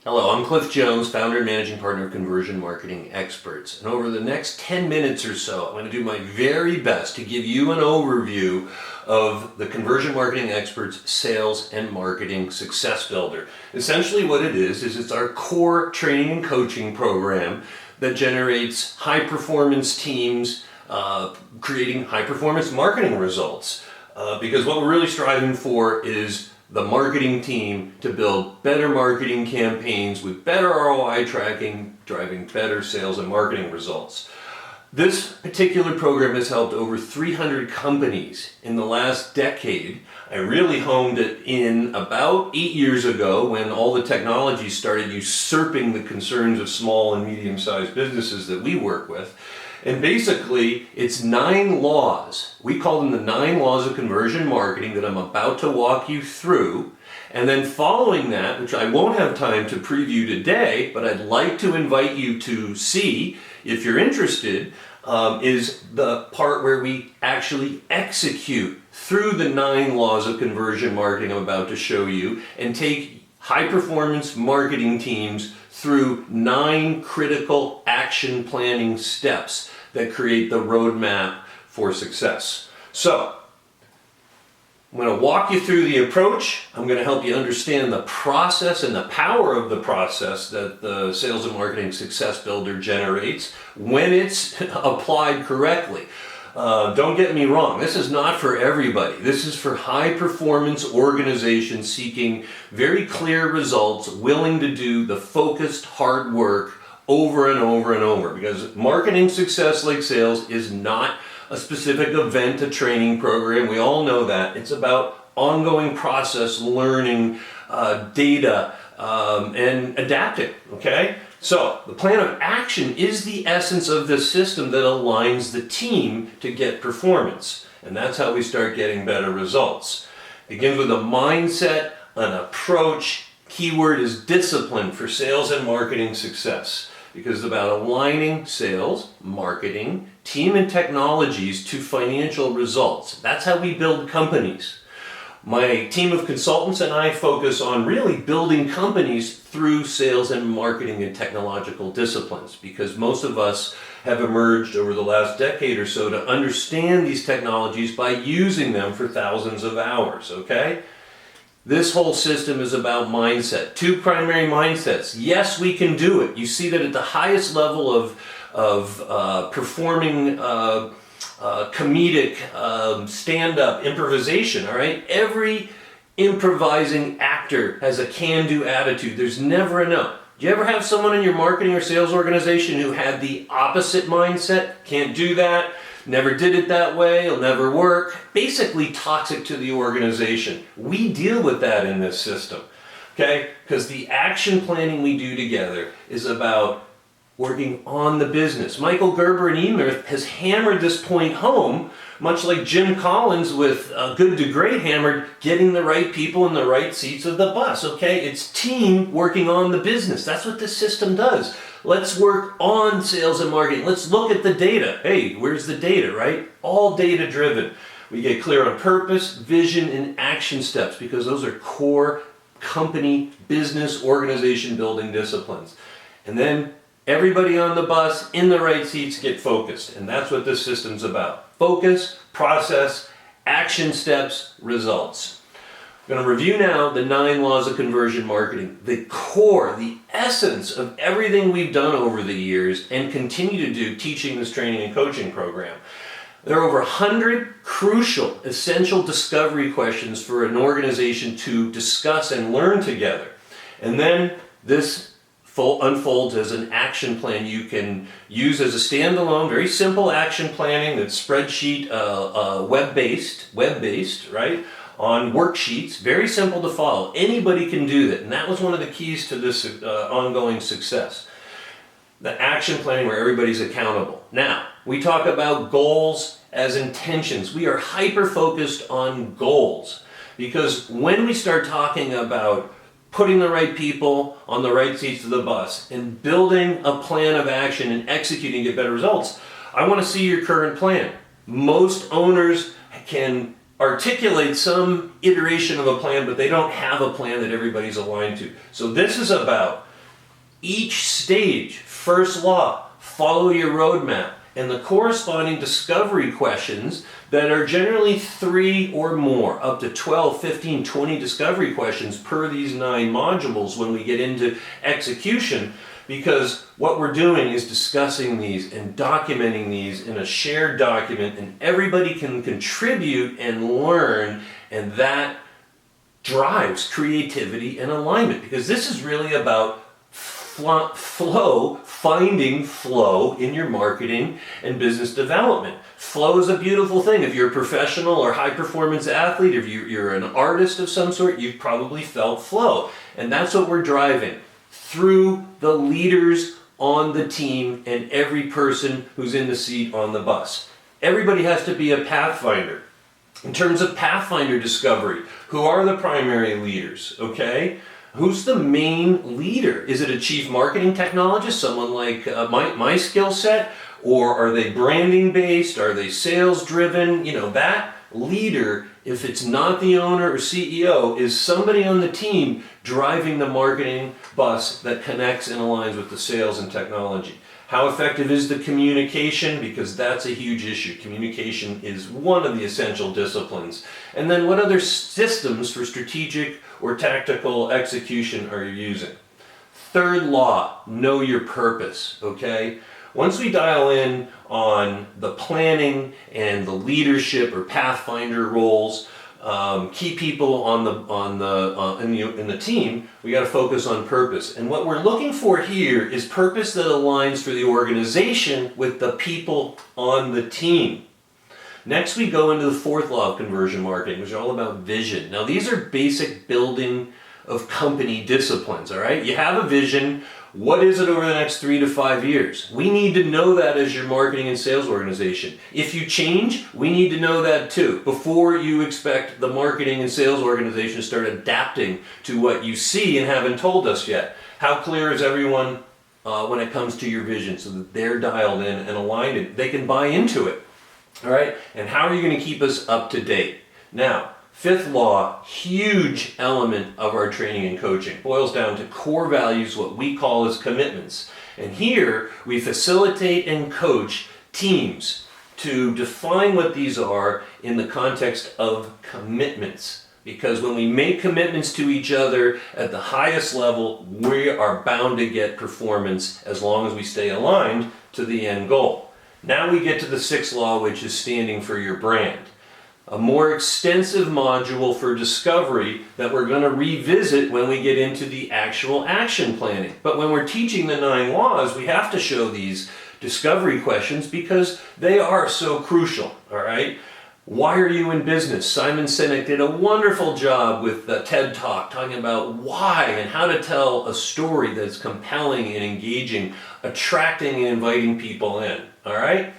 Hello, I'm Cliff Jones, founder and managing partner of Conversion Marketing Experts. And over the next 10 minutes or so, I'm going to do my very best to give you an overview of the Conversion Marketing Experts Sales and Marketing Success Builder. Essentially what it is it's our core training and coaching program that generates high-performance teams creating high-performance marketing results. Because what we're really striving for is the marketing team to build better marketing campaigns with better ROI tracking, driving better sales and marketing results. This particular program has helped over 300 companies in the last decade. I really honed it in about 8 years ago when all the technology started usurping the concerns of small and medium-sized businesses that we work with. And basically, it's 9 laws. We call them the 9 laws of conversion marketing that I'm about to walk you through. And then following that, which I won't have time to preview today, but I'd like to invite you to see, if you're interested, is the part where we actually execute through the 9 laws of conversion marketing I'm about to show you and take high-performance marketing teams through 9 critical action planning steps that create the roadmap for success. So, I'm going to walk you through the approach. I'm going to help you understand the process and the power of the process that the Sales and Marketing Success Builder generates when it's applied correctly. Don't get me wrong, this is not for everybody. This is for high-performance organizations seeking very clear results, willing to do the focused hard work over and over and over. Because marketing success, like sales, is not a specific event, a training program. We all know that. It's about ongoing process, learning, data, and adapting, okay? So, the plan of action is the essence of this system that aligns the team to get performance. And that's how we start getting better results. It begins with a mindset, an approach. Keyword is discipline for sales and marketing success. Because it's about aligning sales, marketing, team and technologies to financial results. That's how we build companies. My team of consultants and I focus on really building companies through sales and marketing and technological disciplines, because most of us have emerged over the last decade or so to understand these technologies by using them for thousands of hours, okay? This whole system is about mindset. 2 primary mindsets. Yes, we can do it. You see that at the highest level of performing comedic stand-up improvisation, all right? Every improvising actor has a can-do attitude. There's never a no. Do you ever have someone in your marketing or sales organization who had the opposite mindset? Can't do that, never did it that way, it'll never work. Basically toxic to the organization. We deal with that in this system, okay? Because the action planning we do together is about working on the business. Michael Gerber and eMyth has hammered this point home, much like Jim Collins with Good to Great hammered getting the right people in the right seats of the bus, okay? It's team working on the business. That's what this system does. Let's work on sales and marketing. Let's look at the data. Hey, where's the data, right? All data driven. We get clear on purpose, vision, and action steps because those are core company, business, organization building disciplines. And then everybody on the bus in the right seats get focused. And that's what this system's about. Focus, process, action steps, results. I'm going to review now the 9 laws of conversion marketing, the core, the essence of everything we've done over the years and continue to do teaching this training and coaching program. There are over 100 crucial, essential discovery questions for an organization to discuss and learn together. And then this unfolds as an action plan you can use as a standalone, very simple action planning that's spreadsheet, web-based, right? On worksheets, very simple to follow. Anybody can do that, and that was one of the keys to this ongoing success. The action planning where everybody's accountable. Now, we talk about goals as intentions. We are hyper-focused on goals, because when we start talking about putting the right people on the right seats of the bus and building a plan of action and executing to get better results, I want to see your current plan. Most owners can articulate some iteration of a plan, but they don't have a plan that everybody's aligned to. So this is about Each stage, first law, follow your roadmap, and the corresponding discovery questions that are generally 3 or more, up to 12, 15, 20 discovery questions per these 9 modules when we get into execution, because what we're doing is discussing these and documenting these in a shared document, and everybody can contribute and learn, and that drives creativity and alignment, because this is really about flow, finding flow in your marketing and business development. Flow is a beautiful thing. If you're a professional or high performance athlete, if you're an artist of some sort, you've probably felt flow. And that's what we're driving through the leaders on the team and every person who's in the seat on the bus. Everybody has to be a pathfinder. In terms of pathfinder discovery, who are the primary leaders, okay? Who's the main leader? Is it a chief marketing technologist, someone like my skill set? Or are they branding based? Are they sales driven? That leader, if it's not the owner or CEO, is somebody on the team driving the marketing bus that connects and aligns with the sales and technology. How effective is the communication? Because that's a huge issue. Communication is one of the essential disciplines. And then what other systems for strategic or tactical execution are you using? Third law, know your purpose, okay? Once we dial in on the planning and the leadership or pathfinder roles, key people in the team, we got to focus on purpose. And what we're looking for here is purpose that aligns for the organization with the people on the team. Next, we go into the 4th law of conversion marketing, which is all about vision. Now, these are basic building of company disciplines, all right? You have a vision. What is it over the next 3 to 5 years? We need to know that as your marketing and sales organization. If you change, we need to know that too, before you expect the marketing and sales organization to start adapting to what you see and haven't told us yet. How clear is everyone when it comes to your vision, so that they're dialed in and aligned and they can buy into it? All right, and how are you going to keep us up to date? Now, 5th law, huge element of our training and coaching, boils down to core values, what we call as commitments. And here we facilitate and coach teams to define what these are in the context of commitments. Because when we make commitments to each other at the highest level, we are bound to get performance as long as we stay aligned to the end goal. Now we get to the 6th law, which is standing for your brand. A more extensive module for discovery that we're going to revisit when we get into the actual action planning. But when we're teaching the 9 laws, we have to show these discovery questions because they are so crucial, all right? Why are you in business? Simon Sinek did a wonderful job with the TED Talk talking about why and how to tell a story that's compelling and engaging, attracting and inviting people in, all right?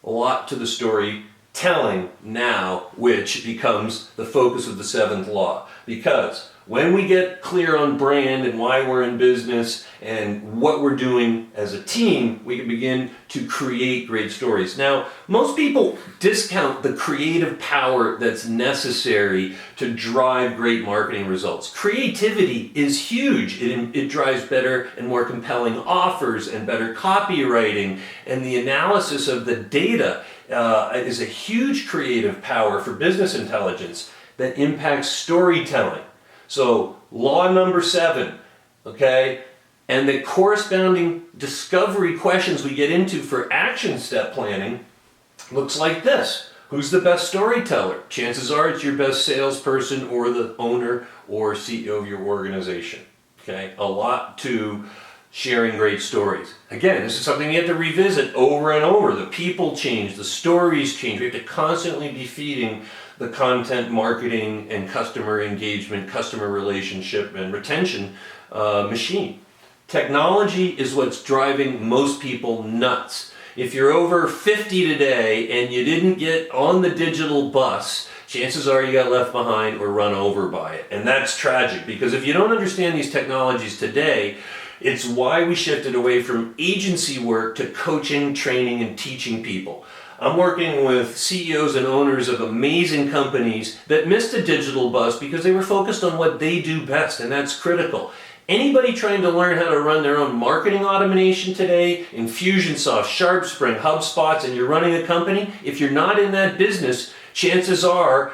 A lot to the story telling now, which becomes the focus of the 7th law. Because when we get clear on brand and why we're in business and what we're doing as a team, we can begin to create great stories. Now, most people discount the creative power that's necessary to drive great marketing results. Creativity is huge. It drives better and more compelling offers and better copywriting, and the analysis of the data is a huge creative power for business intelligence that impacts storytelling. So law number 7, okay, and the corresponding discovery questions we get into for action step planning looks like this. Who's the best storyteller? Chances are it's your best salesperson or the owner or CEO of your organization, okay? A lot to sharing great stories. Again, this is something you have to revisit over and over. The people change, the stories change. We have to constantly be feeding the content marketing and customer engagement, customer relationship and retention machine. Technology is what's driving most people nuts. If you're over 50 today and you didn't get on the digital bus, chances are you got left behind or run over by it. And that's tragic, because if you don't understand these technologies today, it's why we shifted away from agency work to coaching, training, and teaching people. I'm working with CEOs and owners of amazing companies that missed a digital bus because they were focused on what they do best, and that's critical. Anybody trying to learn how to run their own marketing automation today, Infusionsoft, SharpSpring, HubSpots, and you're running a company, if you're not in that business, chances are,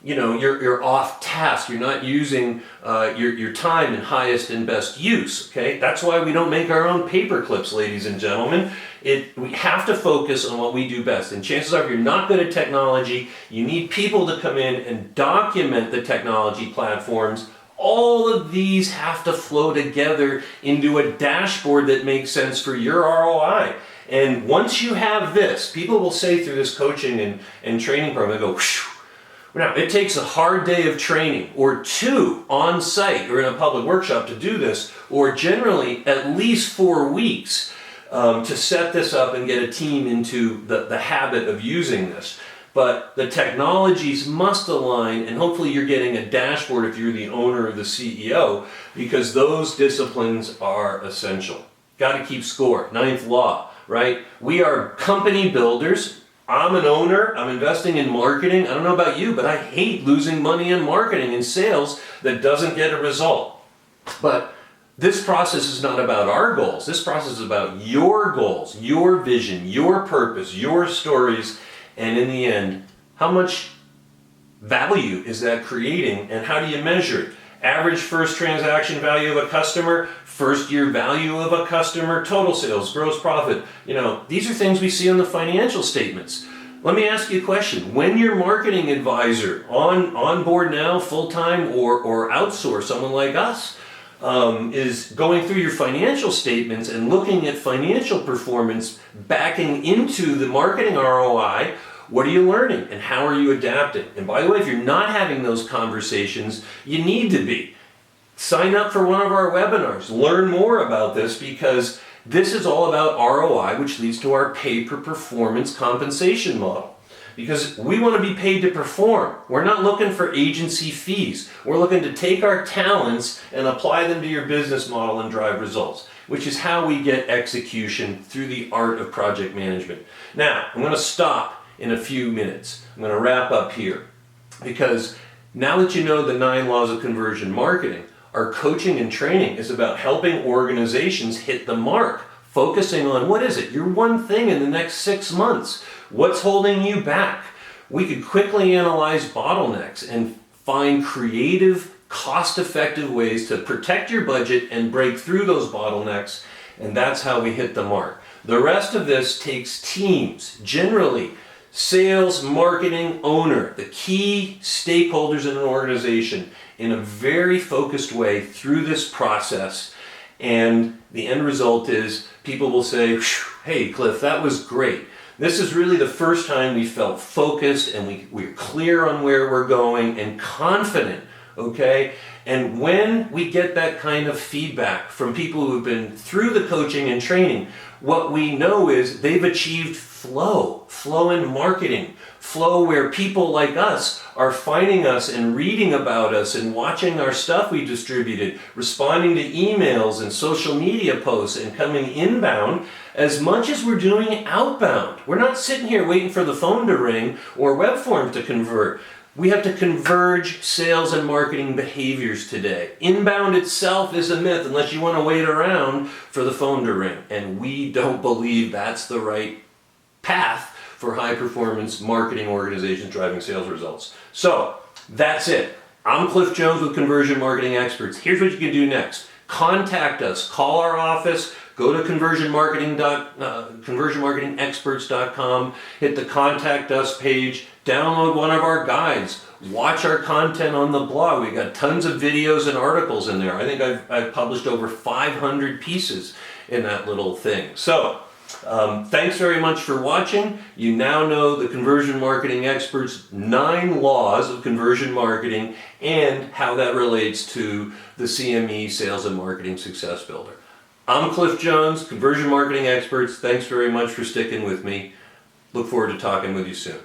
you're off task. You're not using your time in highest and best use. Okay, that's why we don't make our own paper clips, ladies and gentlemen. We have to focus on what we do best. And chances are, if you're not good at technology, you need people to come in and document the technology platforms. All of these have to flow together into a dashboard that makes sense for your ROI. And once you have this, people will say through this coaching and training program, they go, whew. Now, it takes a hard day of training or two on site or in a public workshop to do this, or generally at least 4 weeks to set this up and get a team into the habit of using this. But the technologies must align, and hopefully you're getting a dashboard if you're the owner or the CEO, because those disciplines are essential. Got to keep score. 9th law, right? We are company builders. I'm an owner. I'm investing in marketing. I don't know about you, but I hate losing money in marketing and sales that doesn't get a result. But this process is not about our goals. This process is about your goals, your vision, your purpose, your stories, and in the end, how much value is that creating and how do you measure it? Average first transaction value of a customer, first year value of a customer, total sales, gross profit. These are things we see on the financial statements. Let me ask you a question. When your marketing advisor on board now, full-time or outsource, someone like us, is going through your financial statements and looking at financial performance backing into the marketing ROI, what are you learning and how are you adapting? And by the way, if you're not having those conversations, you need to be. Sign up for one of our webinars. Learn more about this because this is all about ROI, which leads to our pay per performance compensation model. Because we want to be paid to perform. We're not looking for agency fees. We're looking to take our talents and apply them to your business model and drive results, which is how we get execution through the art of project management. Now, I'm going to stop in a few minutes. I'm going to wrap up here because now that you know the 9 laws of conversion marketing, our coaching and training is about helping organizations hit the mark, focusing on what is it? Your one thing in the next 6 months. What's holding you back? We could quickly analyze bottlenecks and find creative, cost-effective ways to protect your budget and break through those bottlenecks, and that's how we hit the mark. The rest of this takes teams, generally sales, marketing, owner, the key stakeholders in an organization in a very focused way through this process, and the end result is people will say, hey Cliff, that was great. This is really the first time we felt focused and we're clear on where we're going and confident, okay? And when we get that kind of feedback from people who've been through the coaching and training, what we know is they've achieved flow in marketing, flow where people like us are finding us and reading about us and watching our stuff we distributed, responding to emails and social media posts and coming inbound as much as we're doing outbound. We're not sitting here waiting for the phone to ring or web forms to convert. We have to converge sales and marketing behaviors today. Inbound itself is a myth unless you want to wait around for the phone to ring. And we don't believe that's the right path for high performance marketing organizations driving sales results. So that's it. I'm Cliff Jones with Conversion Marketing Experts. Here's what you can do next. Contact us, call our office, go to conversionmarketingexperts.com, hit the contact us page, download one of our guides, watch our content on the blog. We've got tons of videos and articles in there. I think I've published over 500 pieces in that little thing. So thanks very much for watching. You now know the Conversion Marketing Experts 9 laws of conversion marketing and how that relates to the CME Sales and Marketing Success Builder. I'm Cliff Jones, Conversion Marketing Experts. Thanks very much for sticking with me. Look forward to talking with you soon.